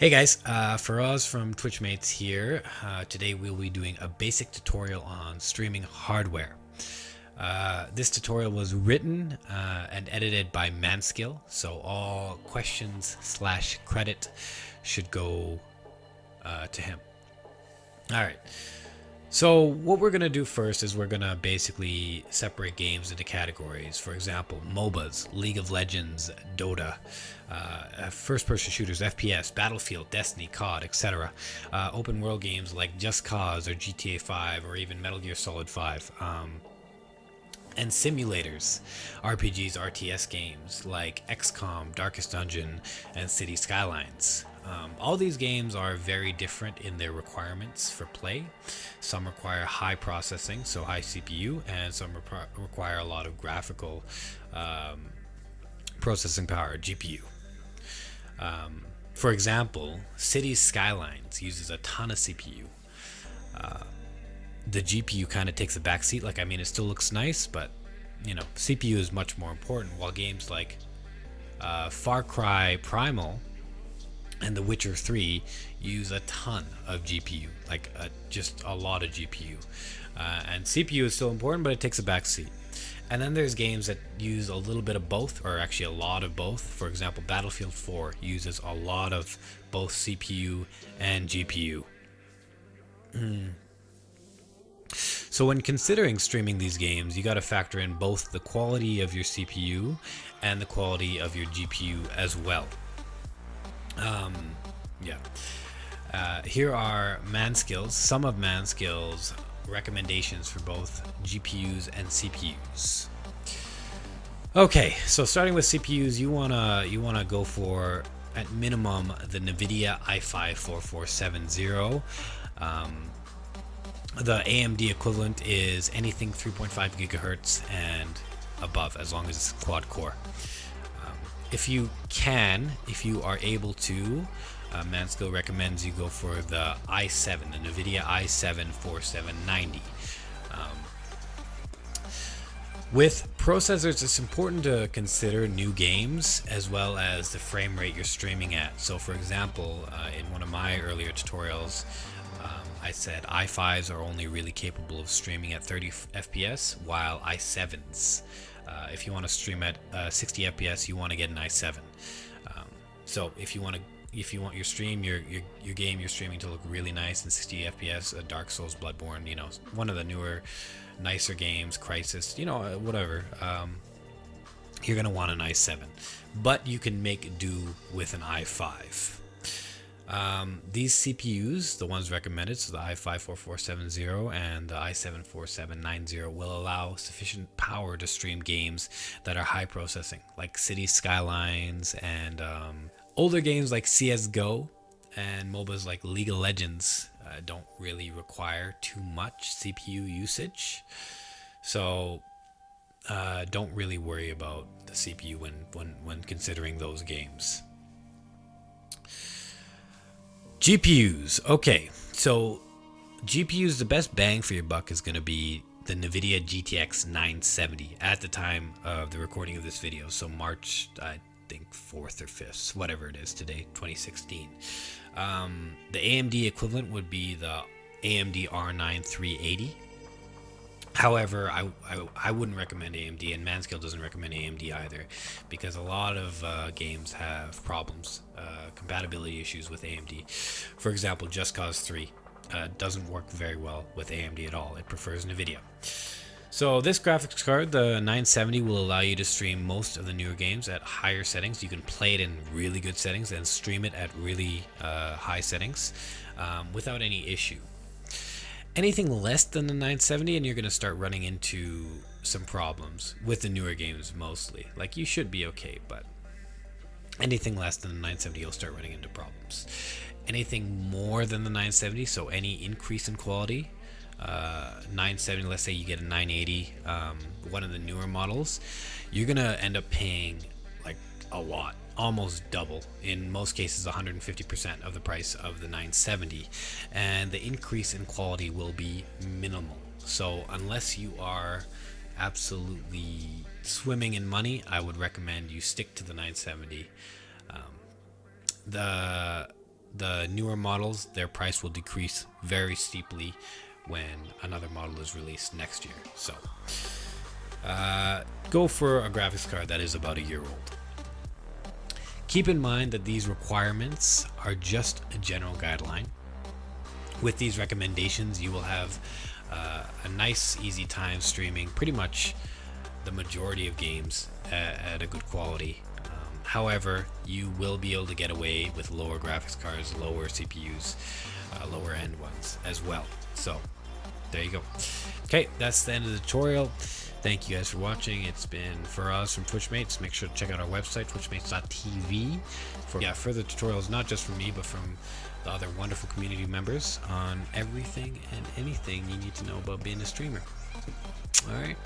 Hey guys, Faraz from Twitchmates here. Today we'll be doing a basic tutorial on streaming hardware. This tutorial was written and edited by Manskill, so all questions slash credit should go to him. Alright, so what we're going to do first is we're going to basically separate games into categories. For example, MOBAs, League of Legends, Dota, first-person shooters, FPS, Battlefield, Destiny, COD, etc. Open world games like Just Cause or GTA 5 or even Metal Gear Solid 5. And simulators, RPGs, RTS games like XCOM, Darkest Dungeon, and City Skylines. All these games are very different in their requirements for play. Some require high processing, so high CPU, and some require a lot of graphical processing power, GPU. For example, Cities Skylines uses a ton of CPU. The GPU kind of takes a backseat. It still looks nice, but CPU is much more important. While games like Far Cry Primal and The Witcher 3 use a ton of GPU, just a lot of GPU. And CPU is still important, but it takes a backseat. And then there's games that use a little bit of both, or actually a lot of both. For example, Battlefield 4 uses a lot of both CPU and GPU. So when considering streaming these games, you got to factor in both the quality of your CPU and the quality of your GPU as well. Here are some of Manskill's recommendations for both GPUs and CPUs. Okay, so starting with CPUs, you wanna go for at minimum the NVIDIA i5 4470. The AMD equivalent is anything 3.5 gigahertz and above, as long as it's quad core. If you are able to, Manskill recommends you go for the i7, the NVIDIA i7 4790. With processors, it's important to consider new games as well as the frame rate you're streaming at. So for example, in one of my earlier tutorials, I said i5s are only really capable of streaming at 30 FPS, while i7s, if you want to stream at 60 FPS, you want to get an i7. So if you want your stream, your game you're streaming to look really nice in 60 FPS, Dark Souls, Bloodborne, one of the newer, nicer games, Crysis, whatever, you're gonna want an i7, but you can make do with an i5. These CPUs, the ones recommended, so the i5 4470 and the i7 4790, will allow sufficient power to stream games that are high processing, like City Skylines and older games like CSGO, and MOBAs like League of Legends don't really require too much CPU usage. So don't really worry about the CPU when considering those games. GPUs. Okay, so GPUs, the best bang for your buck is going to be the NVIDIA GTX 970 at the time of the recording of this video. So March, I think 4th or 5th, whatever it is today, 2016. The AMD equivalent would be the AMD R9 380. However, I wouldn't recommend AMD, and Manskill doesn't recommend AMD either, because a lot of games have problems, compatibility issues with AMD. For example, Just Cause 3 doesn't work very well with AMD at all. It prefers NVIDIA. So this graphics card, the 970, will allow you to stream most of the newer games at higher settings. You can play it in really good settings and stream it at really high settings without any issue. Anything less than the 970 and you're going to start running into some problems with the newer games mostly. Like, you should be okay, but anything less than the 970, you'll start running into problems. Anything more than the 970, so any increase in quality, 970, let's say you get a 980, one of the newer models, you're going to end up paying like a lot. Almost double, in most cases 150% of the price of the 970, and the increase in quality will be minimal. So unless you are absolutely swimming in money, I would recommend you stick to the 970. The the newer models, their price will decrease very steeply when another model is released next year. So go for a graphics card that is about a year old. Keep in mind that these requirements are just a general guideline. With these recommendations, you will have a nice, easy time streaming pretty much the majority of games at a good quality. However, you will be able to get away with lower graphics cards, lower CPUs, lower end ones as well. So there you go. Okay, that's the end of the tutorial. Thank you guys for watching. It's been Faraz from Twitchmates. Make sure to check out our website, twitchmates.tv, for further tutorials, not just from me, but from the other wonderful community members on everything and anything you need to know about being a streamer. All right.